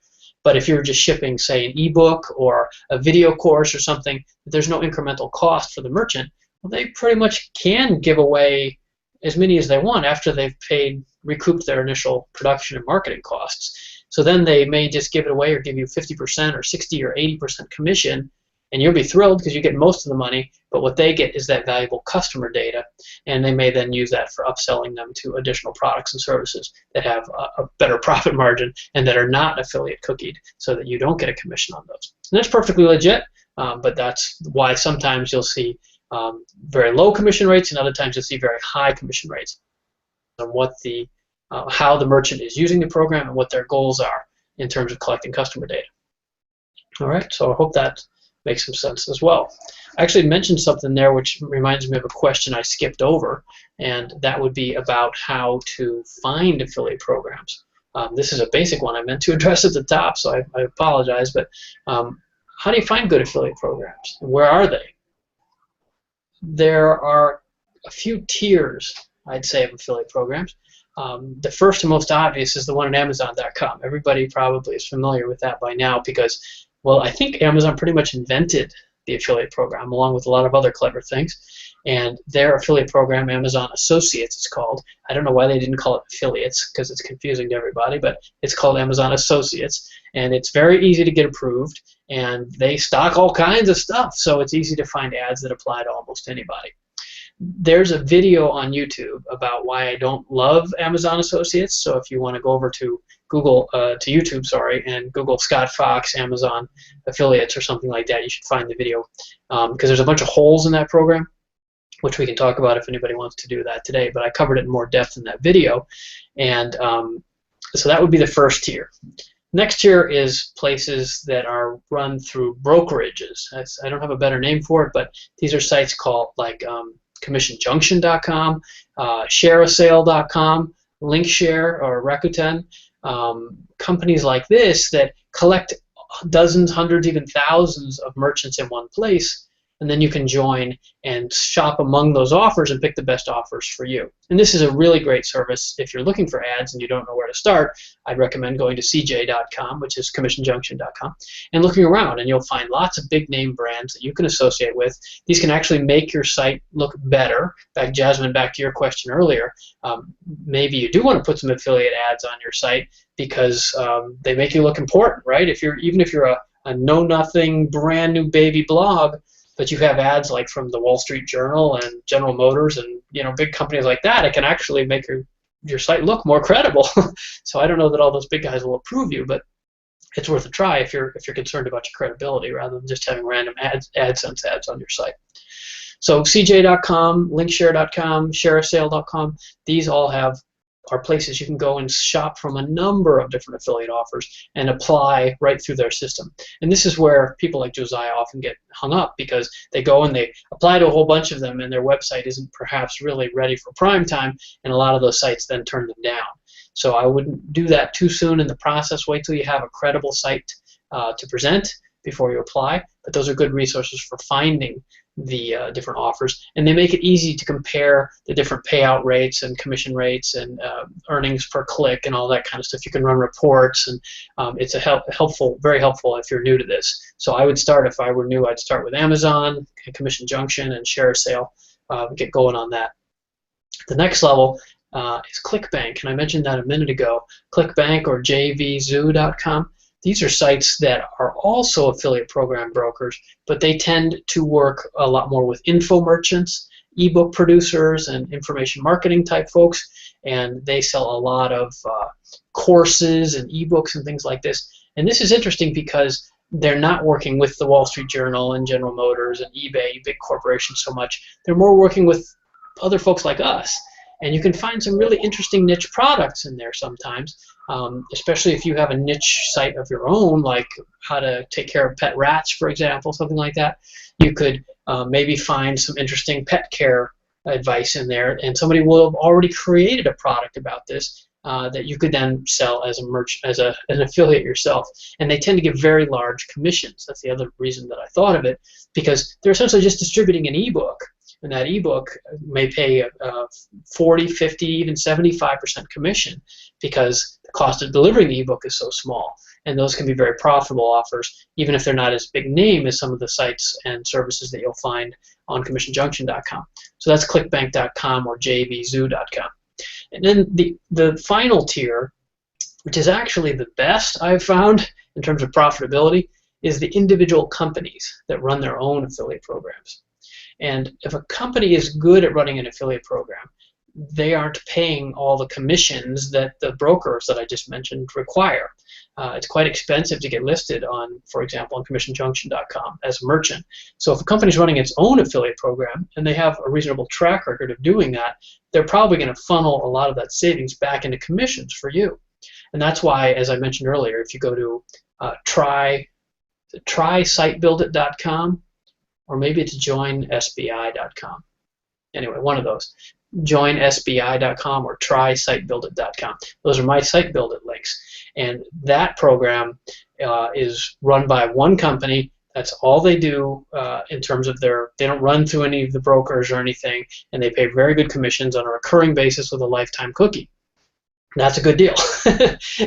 But if you're just shipping, say, an ebook or a video course or something, there's no incremental cost for the merchant. Well, they pretty much can give away as many as they want after they've recouped their initial production and marketing costs. So then they may just give it away or give you 50% or 60 or 80% commission, and you'll be thrilled because you get most of the money, but what they get is that valuable customer data, and they may then use that for upselling them to additional products and services that have a better profit margin and that are not affiliate cookied, so that you don't get a commission on those. And that's perfectly legit, but that's why sometimes you'll see very low commission rates, and other times you'll see very high commission rates on what how the merchant is using the program and what their goals are in terms of collecting customer data. All right, so I hope that makes some sense as well. I actually mentioned something there which reminds me of a question I skipped over, and that would be about how to find affiliate programs. This is a basic one I meant to address at the top, so I apologize, but how do you find good affiliate programs, and where are they? There are a few tiers, I'd say, of affiliate programs. The first and most obvious is the one at Amazon.com. Everybody probably is familiar with that by now because, well, I think Amazon pretty much invented the affiliate program along with a lot of other clever things. And their affiliate program, Amazon Associates, it's called. I don't know why they didn't call it affiliates because it's confusing to everybody, but it's called Amazon Associates. And it's very easy to get approved, and they stock all kinds of stuff, so it's easy to find ads that apply to almost anybody. There's a video on YouTube about why I don't love Amazon Associates, so if you want to go over to YouTube, and Google Scott Fox Amazon affiliates or something like that, you should find the video because there's a bunch of holes in that program, which we can talk about if anybody wants to do that today, but I covered it in more depth in that video. And so that would be the first tier. Next tier is places that are run through brokerages. I don't have a better name for it, but these are sites called like CommissionJunction.com, ShareASale.com, LinkShare or Rakuten, companies like this that collect dozens, hundreds, even thousands of merchants in one place, and then you can join and shop among those offers and pick the best offers for you. And this is a really great service if you're looking for ads and you don't know where to start. I'd recommend going to CJ.com, which is CommissionJunction.com, and looking around, and you'll find lots of big name brands that you can associate with. These can actually make your site look better. In fact, Jasmine, back to your question earlier, maybe you do want to put some affiliate ads on your site because they make you look important, right? Even if you're a know-nothing, brand new baby blog, but you have ads like from the Wall Street Journal and General Motors and big companies like that, it can actually make your site look more credible. So I don't know that all those big guys will approve you, but it's worth a try if you're concerned about your credibility rather than just having random AdSense ads on your site. So CJ.com, LinkShare.com, ShareASale.com, these all are places you can go and shop from a number of different affiliate offers and apply right through their system. And this is where people like Josiah often get hung up because they go and they apply to a whole bunch of them and their website isn't perhaps really ready for prime time, and a lot of those sites then turn them down. So I wouldn't do that too soon in the process. Wait till you have a credible site to present before you apply. But those are good resources for finding the different offers, and they make it easy to compare the different payout rates and commission rates and earnings per click and all that kind of stuff. You can run reports, and it's very helpful if you're new to this. So I would start, if I were new, I'd start with Amazon, Commission Junction, and ShareASale. Get going on that. The next level is ClickBank, and I mentioned that a minute ago. ClickBank or JVZoo.com. These are sites that are also affiliate program brokers, but they tend to work a lot more with info merchants, ebook producers, and information marketing type folks, and they sell a lot of courses and ebooks and things like this. And this is interesting because they're not working with the Wall Street Journal and General Motors and eBay, big corporations, so much. They're more working with other folks like us. And you can find some really interesting niche products in there sometimes, especially if you have a niche site of your own, like how to take care of pet rats, for example, something like that. You could maybe find some interesting pet care advice in there, and somebody will have already created a product about this that you could then sell as an affiliate yourself. And they tend to give very large commissions. That's the other reason that I thought of it, because they're essentially just distributing an ebook. and that ebook may pay a 40, 50, even 75% commission because the cost of delivering the ebook is so small. And those can be very profitable offers, even if they're not as big name as some of the sites and services that you'll find on commissionjunction.com. So that's clickbank.com or jvzoo.com. And then the final tier, which is actually the best I've found in terms of profitability, is the individual companies that run their own affiliate programs. And if a company is good at running an affiliate program, they aren't paying all the commissions that the brokers that I just mentioned require. It's quite expensive to get listed on, for example, on commissionjunction.com as a merchant. So if a company's running its own affiliate program and they have a reasonable track record of doing that, they're probably going to funnel a lot of that savings back into commissions for you. And that's why, as I mentioned earlier, if you go to trysitebuildit.com, or maybe it's joinsbi.com. Anyway, one of those. joinsbi.com or trysitebuildit.com. Those are my Site Build It links. And that program is run by one company. That's all they do in terms of they don't run through any of the brokers or anything, and they pay very good commissions on a recurring basis with a lifetime cookie. That's a good deal.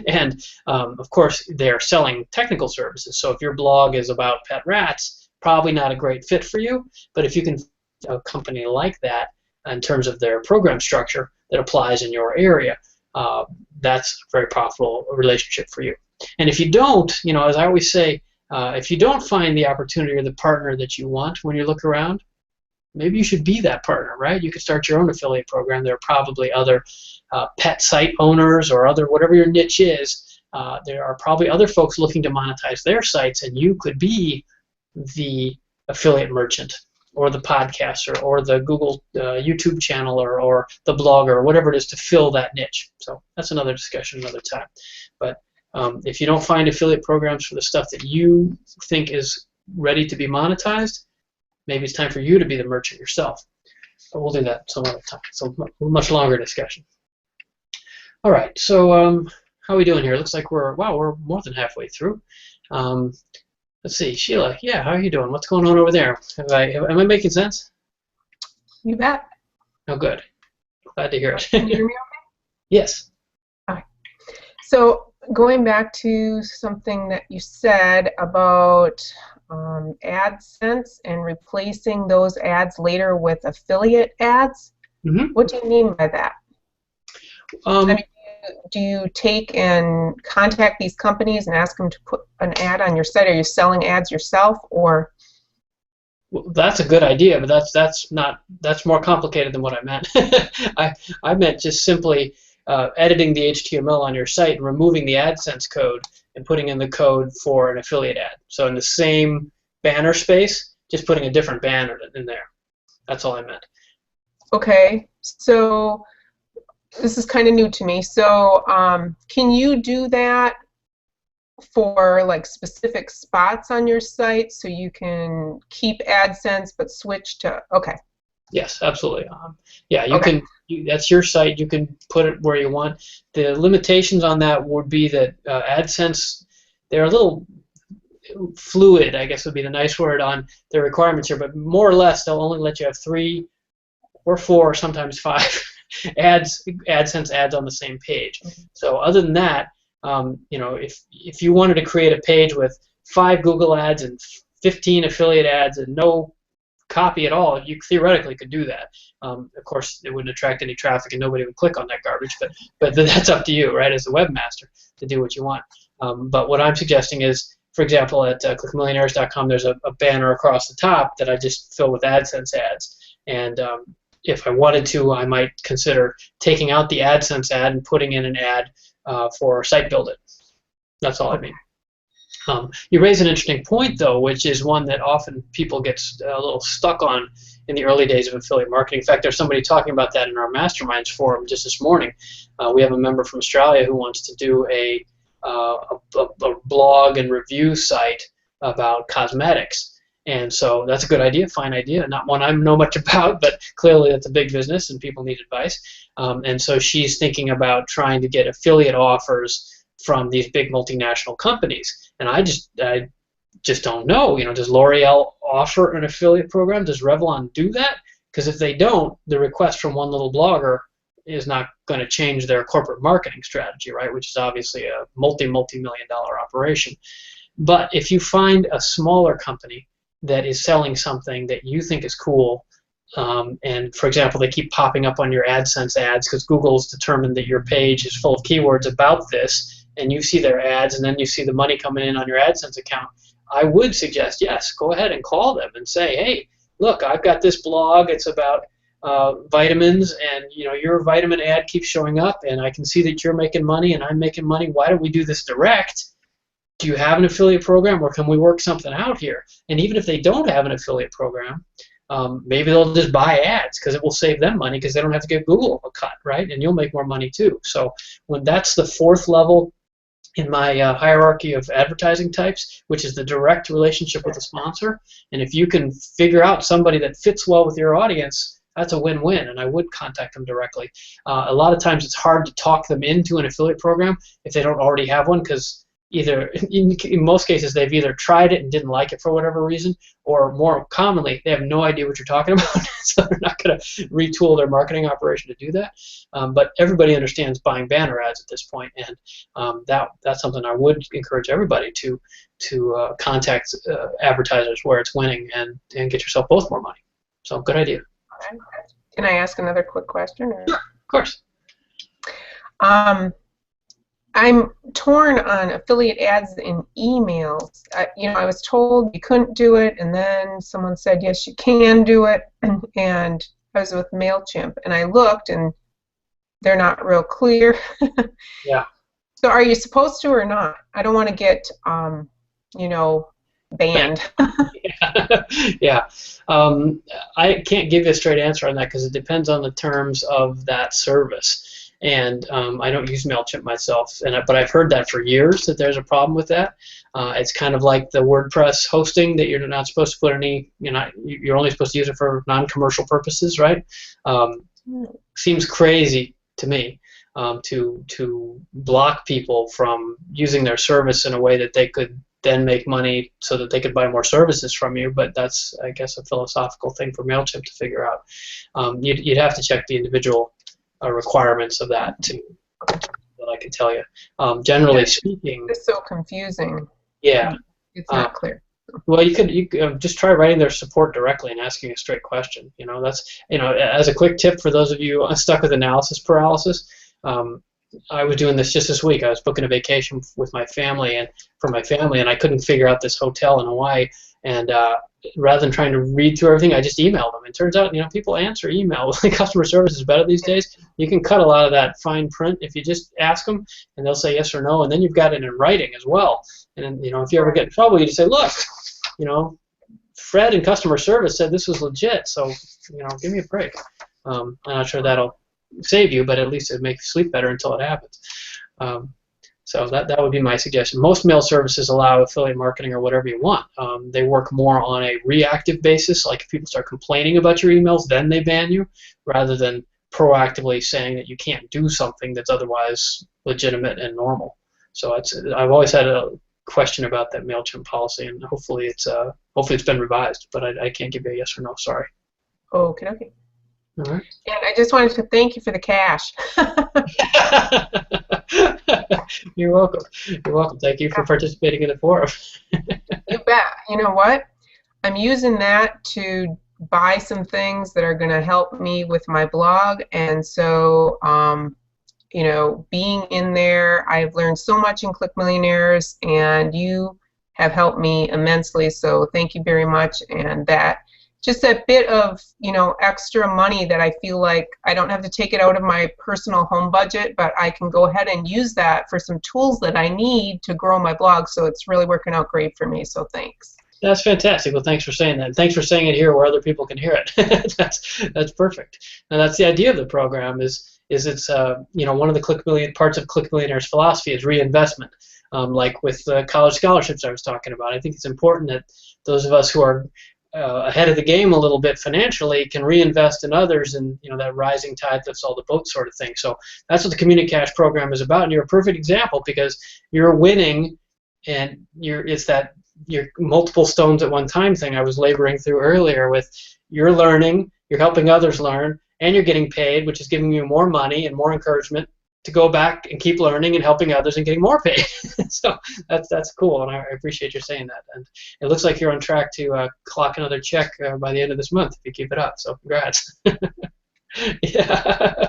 And of course, they're selling technical services. So if your blog is about pet rats, probably not a great fit for you. But if you can a company like that in terms of their program structure that applies in your area, that's a very profitable relationship for you. And if you don't, as I always say, if you don't find the opportunity or the partner that you want when you look around, maybe you should be that partner, right? You could start your own affiliate program. There are probably other pet site owners or other, whatever your niche is, there are probably other folks looking to monetize their sites, and you could be the affiliate merchant or the podcaster or the Google YouTube channel or the blogger or whatever it is to fill that niche. So that's another discussion another time. But if you don't find affiliate programs for the stuff that you think is ready to be monetized, maybe it's time for you to be the merchant yourself. But we'll do that some other time. So much longer discussion. All right, so how are we doing here? Looks like we're more than halfway through. Let's see, Sheila. Yeah, how are you doing? What's going on over there? Am I making sense? You bet. Oh, good. Glad to hear it. Can you hear me okay? Yes. All right. So going back to something that you said about AdSense and replacing those ads later with affiliate ads. Mm-hmm. What do you mean by that? I mean, do you take and contact these companies and ask them to put an ad on your site? Are you selling ads yourself, or? Well, that's a good idea, but that's more complicated than what I meant. I meant just simply editing the HTML on your site and removing the AdSense code and putting in the code for an affiliate ad. So in the same banner space, just putting a different banner in there. That's all I meant. Okay, so this is kind of new to me. So can you do that for like specific spots on your site so you can keep AdSense but switch to, okay. Yes, absolutely. Yeah, you can. That's your site. You can put it where you want. The limitations on that would be that AdSense, they're a little fluid, I guess would be the nice word on their requirements here, but more or less they'll only let you have 3 or 4 or sometimes 5 AdSense ads on the same page. So other than that, if you wanted to create a page with 5 Google ads and 15 affiliate ads and no copy at all, you theoretically could do that. Of course, it wouldn't attract any traffic and nobody would click on that garbage, but that's up to you, right, as a webmaster to do what you want. But what I'm suggesting is, for example, at clickmillionaires.com, there's a banner across the top that I just fill with AdSense ads. And if I wanted to, I might consider taking out the AdSense ad and putting in an ad for Site Build It. That's all I mean. You raise an interesting point, though, which is one that often people get a little stuck on in the early days of affiliate marketing. In fact, there's somebody talking about that in our MasterMinds forum just this morning. We have a member from Australia who wants to do a blog and review site about cosmetics. And so that's a good idea, fine idea, not one I know much about, but clearly it's a big business and people need advice. And so she's thinking about trying to get affiliate offers from these big multinational companies. And I just don't know. Does L'Oreal offer an affiliate program? Does Revlon do that? Because if they don't, the request from one little blogger is not going to change their corporate marketing strategy, right? Which is obviously a multi-million-dollar operation. But if you find a smaller company that is selling something that you think is cool, and for example, they keep popping up on your AdSense ads because Google's determined that your page is full of keywords about this, and you see their ads, and then you see the money coming in on your AdSense account, I would suggest, yes, go ahead and call them and say, hey, look, I've got this blog. It's about vitamins, and your vitamin ad keeps showing up, and I can see that you're making money and I'm making money. Why don't we do this direct? Do you have an affiliate program, or can we work something out here? And even if they don't have an affiliate program, maybe they'll just buy ads because it will save them money because they don't have to give Google a cut, right? And you'll make more money too. So when that's the fourth level in my hierarchy of advertising types, which is the direct relationship with a sponsor, and if you can figure out somebody that fits well with your audience, that's a win-win, and I would contact them directly. A lot of times it's hard to talk them into an affiliate program if they don't already have one, because either, in most cases, they've either tried it and didn't like it for whatever reason, or more commonly, they have no idea what you're talking about, so they're not going to retool their marketing operation to do that. But everybody understands buying banner ads at this point, and that's something I would encourage everybody to contact advertisers where it's winning and get yourself both more money. So good idea. Can I ask another quick question? Or? Sure, of course. I'm torn on affiliate ads in emails. I was told you couldn't do it, and then someone said, yes, you can do it, and I was with MailChimp, and I looked, and they're not real clear. Yeah. So are you supposed to or not? I don't want to get, banned. Yeah. I can't give you a straight answer on that because it depends on the terms of that service. And I don't use MailChimp myself, but I've heard that for years that there's a problem with that. It's kind of like the WordPress hosting that you're not supposed to put any, you're only supposed to use it for non-commercial purposes, right? Seems crazy to me to block people from using their service in a way that they could then make money so that they could buy more services from you, but that's, I guess, a philosophical thing for MailChimp to figure out. You'd have to check the individual requirements of that too, that I can tell you. Generally speaking, it's so confusing. Yeah, it's not clear. Well, you could just try writing their support directly and asking a straight question. That's as a quick tip for those of you stuck with analysis paralysis. I was doing this just this week. I was booking a vacation with my family and I couldn't figure out this hotel in Hawaii. And rather than trying to read through everything, I just emailed them. It turns out, people answer email. Customer service is better these days. You can cut a lot of that fine print if you just ask them, and they'll say yes or no, and then you've got it in writing as well. And if you ever get in trouble, you just say, look, Fred in customer service said this was legit, so give me a break. I'm not sure that'll save you, but at least it makes you sleep better until it happens. So that would be my suggestion. Most mail services allow affiliate marketing or whatever you want. They work more on a reactive basis, like if people start complaining about your emails, then they ban you, rather than proactively saying that you can't do something that's otherwise legitimate and normal. So I've always had a question about that MailChimp policy, and hopefully it's been revised, but I can't give you a yes or no. Sorry. Okay. All right. And I just wanted to thank you for the cash. You're welcome. You're welcome. Thank you for participating in the forum. You bet. You know what? I'm using that to buy some things that are going to help me with my blog, and so being in there, I've learned so much in Click Millionaires, and you have helped me immensely, so thank you very much. And that just a bit of extra money that I feel like I don't have to take it out of my personal home budget, but I can go ahead and use that for some tools that I need to grow my blog, so it's really working out great for me, so thanks. That's fantastic. Well, thanks for saying that. Thanks for saying it here where other people can hear it. That's perfect. And that's the idea of the program is it's one of the parts of Click Millionaires' philosophy is reinvestment. Like with the college scholarships I was talking about, I think it's important that those of us who are ahead of the game a little bit financially can reinvest in others, and that rising tide lifts all the boats sort of thing. So that's what the Community Cash program is about, and you're a perfect example because you're winning, and it's that your multiple stones at one time thing I was laboring through earlier with. You're learning, you're helping others learn, and you're getting paid, which is giving you more money and more encouragement to go back and keep learning and helping others and getting more paid. So that's cool, and I appreciate you saying that. And it looks like you're on track to clock another check by the end of this month if you keep it up. So congrats. Yeah.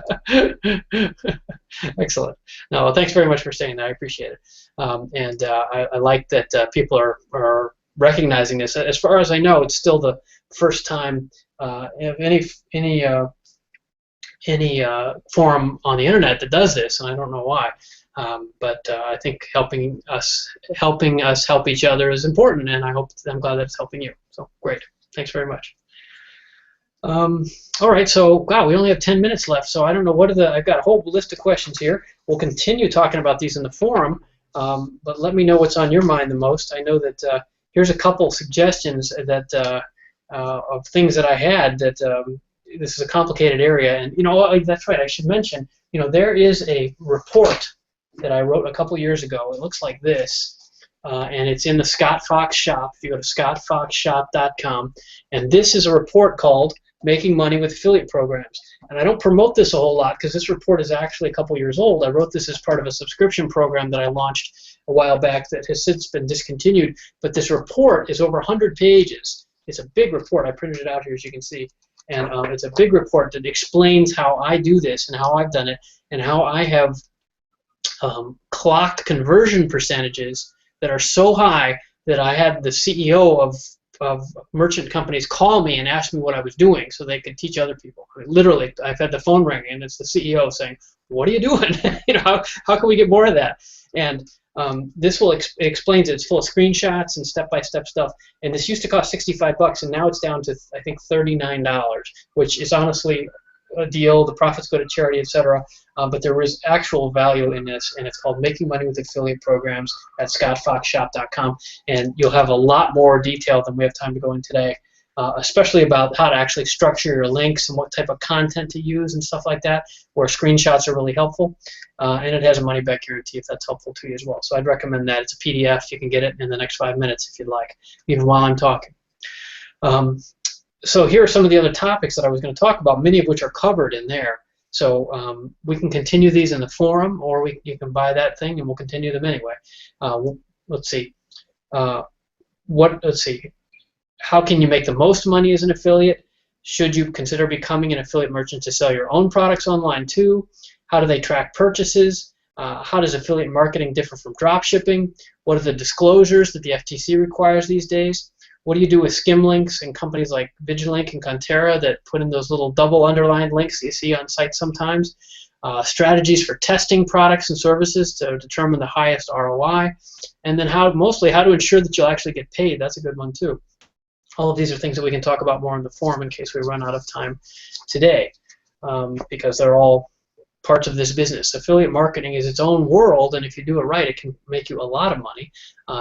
Excellent. No, well, thanks very much for saying that. I appreciate it. I like that people are recognizing this. As far as I know, it's still the first time any forum on the internet that does this, and I don't know why. But I think helping us help each other is important, and I'm glad that it's helping you. So great. Thanks very much. All right, so wow, we only have 10 minutes left, so I don't know I've got a whole list of questions here. We'll continue talking about these in the forum, but let me know what's on your mind the most. I know that here's a couple suggestions that of things that I had that this is a complicated area, and that's right. I should mention, there is a report that I wrote a couple years ago. It looks like this, and it's in the Scott Fox shop. If you go to scottfoxshop.com, and this is a report called Making Money with Affiliate Programs. And I don't promote this a whole lot because this report is actually a couple years old. I wrote this as part of a subscription program that I launched a while back that has since been discontinued. But this report is over 100 pages. It's a big report. I printed it out here, as you can see. And it's a big report that explains how I do this and how I've done it and how I have clocked conversion percentages that are so high that I had the CEO of merchant companies call me and ask me what I was doing so they could teach other people. I mean, literally, I've had the phone ring and it's the CEO saying, "What are you doing? How can we get more of that?" And this will explains it. It's full of screenshots and step-by-step stuff. And this used to cost $65, and now it's down to I think $39, which is honestly a deal. The profits go to charity, etc. But there is actual value in this, and it's called Making Money with Affiliate Programs at scottfoxshop.com. And you'll have a lot more detail than we have time to go in today, especially about how to actually structure your links and what type of content to use and stuff like that, where screenshots are really helpful. And it has a money-back guarantee if that's helpful to you as well. So I'd recommend that. It's a PDF. You can get it in the next 5 minutes if you'd like, even while I'm talking. So here are some of the other topics that I was going to talk about, many of which are covered in there. So we can continue these in the forum, or you can buy that thing, and we'll continue them anyway. Let's see. Let's see. How can you make the most money as an affiliate? Should you consider becoming an affiliate merchant to sell your own products online too? How do they track purchases? How does affiliate marketing differ from drop shipping? What are the disclosures that the FTC requires these days? What do you do with skim links and companies like Vigilink and Conterra that put in those little double underlined links that you see on sites sometimes? Strategies for testing products and services to determine the highest ROI. And then mostly how to ensure that you'll actually get paid. That's a good one too. All of these are things that we can talk about more in the forum in case we run out of time today, because they're all parts of this business. Affiliate marketing is its own world, and if you do it right, it can make you a lot of money.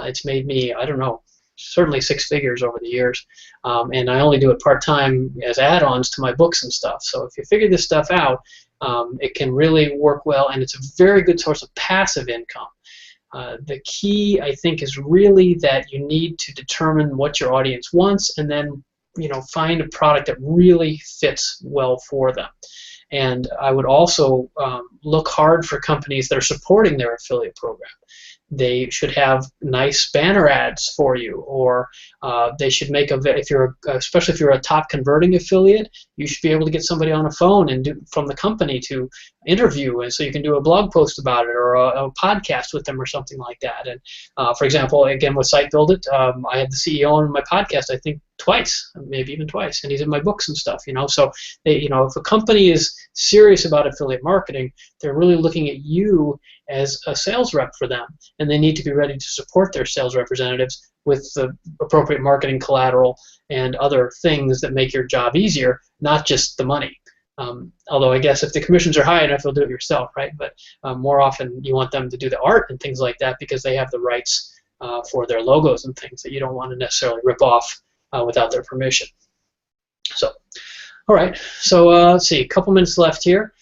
It's made me, I don't know, certainly 6 figures over the years, and I only do it part-time as add-ons to my books and stuff. So if you figure this stuff out, it can really work well, and it's a very good source of passive income. The key, I think, is really that you need to determine what your audience wants, and then find a product that really fits well for them. And I would also look hard for companies that are supporting their affiliate program. They should have nice banner ads for you, or they should make especially if you're a top converting affiliate, you should be able to get somebody on a phone and from the company to interview, and so you can do a blog post about it or a podcast with them or something like that. And for example, again with Site Build It, I had the CEO on my podcast I think twice, maybe even twice, and he's in my books and stuff. So if a company is serious about affiliate marketing, they're really looking at you as a sales rep for them, and they need to be ready to support their sales representatives with the appropriate marketing collateral and other things that make your job easier, not just the money. Although I guess if the commissions are high enough, you'll do it yourself, right? But more often you want them to do the art and things like that because they have the rights for their logos and things that you don't want to necessarily rip off without their permission. So, all right. So let's see, a couple minutes left here.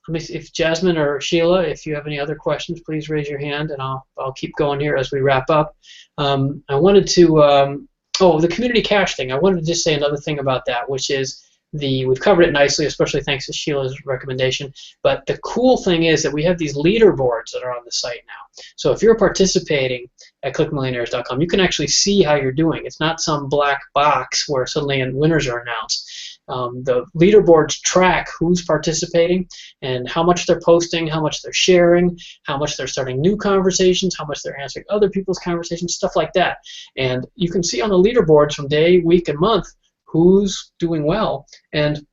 Let me see if Jasmine or Sheila, if you have any other questions, please raise your hand, and I'll keep going here as we wrap up. I wanted to Oh, the community cache thing. I wanted to just say another thing about that, which is we've covered it nicely, especially thanks to Sheila's recommendation. But the cool thing is that we have these leaderboards that are on the site now. So if you're participating at clickmillionaires.com, you can actually see how you're doing. It's not some black box where suddenly winners are announced. The leaderboards track who's participating and how much they're posting, how much they're sharing, how much they're starting new conversations, how much they're answering other people's conversations, stuff like that. And you can see on the leaderboards from day, week, and month who's doing well. And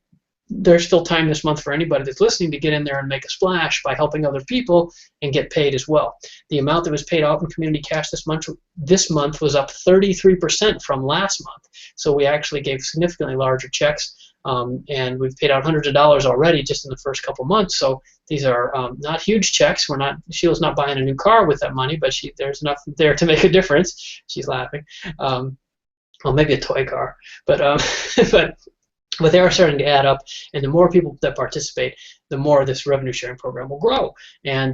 there's still time this month for anybody that's listening to get in there and make a splash by helping other people and get paid as well. The amount that was paid out in community cash this month was up 33% from last month. So we actually gave significantly larger checks, and we've paid out hundreds of dollars already just in the first couple months. So these are not huge checks. Sheila's not buying a new car with that money, but there's enough there to make a difference. She's laughing. Well, maybe a toy car, but but they are starting to add up, and the more people that participate, the more this revenue sharing program will grow. And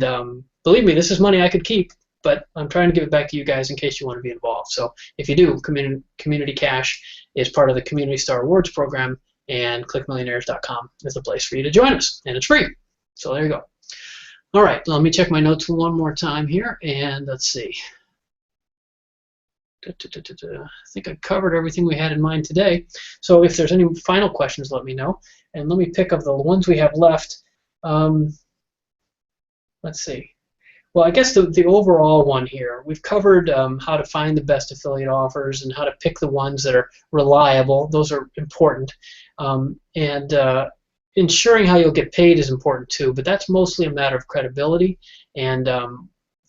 believe me, this is money I could keep, but I'm trying to give it back to you guys in case you want to be involved. So if you do, Community Cash is part of the Community Star Awards program, and clickmillionaires.com is the place for you to join us, and it's free. So there you go. All right, let me check my notes one more time here, and let's see. I think I covered everything we had in mind today. So if there's any final questions, let me know. And let me pick up the ones we have left. Let's see. Well, I guess the overall one here, we've covered how to find the best affiliate offers and how to pick the ones that are reliable. Those are important. Ensuring how you'll get paid is important too, but that's mostly a matter of credibility. And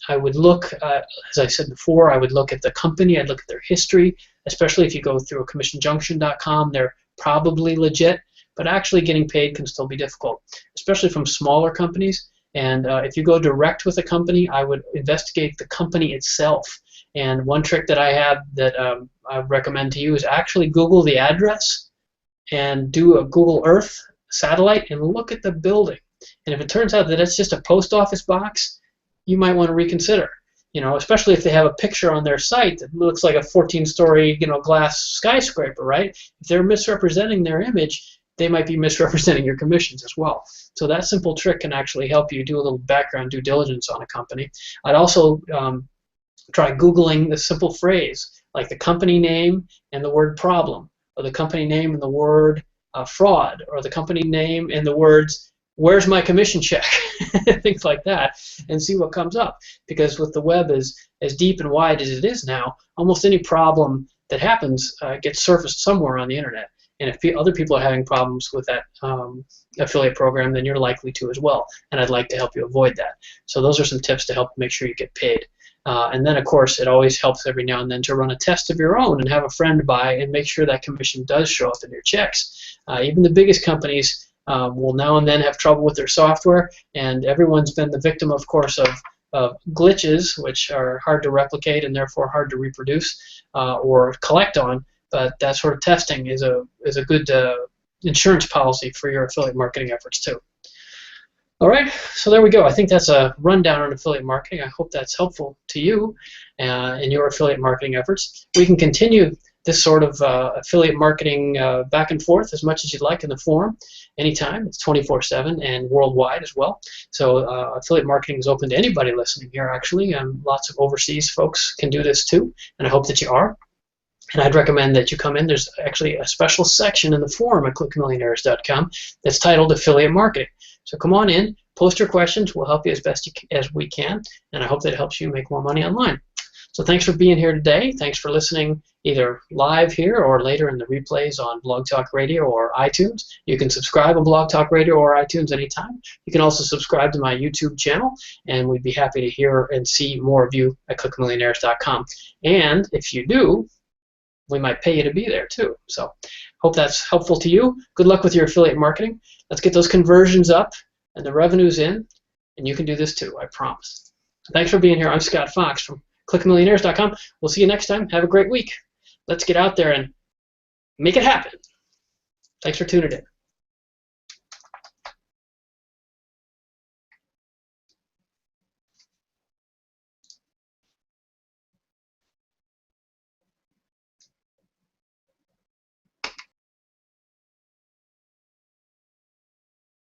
I would look, as I said before, I would look at the company, I'd look at their history, especially if you go through a commissionjunction.com, they're probably legit, but actually getting paid can still be difficult, especially from smaller companies. And if you go direct with a company, I would investigate the company itself. And one trick that I have that I recommend to you is actually Google the address and do a Google Earth satellite and look at the building. And if it turns out that it's just a post office box, you might want to reconsider, especially if they have a picture on their site that looks like a 14-story, glass skyscraper, right? If they're misrepresenting their image, they might be misrepresenting your commissions as well. So that simple trick can actually help you do a little background due diligence on a company. I'd also try Googling the simple phrase, like the company name and the word problem, or the company name and the word fraud, or the company name and the words where's my commission check, things like that, and see what comes up. Because with the web as deep and wide as it is now, almost any problem that happens gets surfaced somewhere on the internet. And if other people are having problems with that affiliate program, then you're likely to as well. And I'd like to help you avoid that. So those are some tips to help make sure you get paid. And then, of course, it always helps every now and then to run a test of your own and have a friend buy and make sure that commission does show up in your checks. Even the biggest companies will now and then have trouble with their software, and everyone's been the victim, of course, of glitches, which are hard to replicate and therefore hard to reproduce or collect on. But that sort of testing is a good insurance policy for your affiliate marketing efforts too. All right, so there we go. I think that's a rundown on affiliate marketing. I hope that's helpful to you in your affiliate marketing efforts. We can continue this sort of affiliate marketing back and forth as much as you'd like in the forum anytime. It's 24/7 and worldwide as well. So affiliate marketing is open to anybody listening here, actually. Lots of overseas folks can do this too, and I hope that you are. And I'd recommend that you come in. There's actually a special section in the forum at clickmillionaires.com that's titled Affiliate Marketing. So come on in, post your questions. We'll help you as best as we can, and I hope that helps you make more money online. So thanks for being here today. Thanks for listening either live here or later in the replays on Blog Talk Radio or iTunes. You can subscribe on Blog Talk Radio or iTunes anytime. You can also subscribe to my YouTube channel, and we'd be happy to hear and see more of you at clickmillionaires.com. And if you do, we might pay you to be there too. So hope that's helpful to you. Good luck with your affiliate marketing. Let's get those conversions up and the revenues in, and you can do this too, I promise. So thanks for being here. I'm Scott Fox from clickmillionaires.com. We'll see you next time. Have a great week. Let's get out there and make it happen. Thanks for tuning in.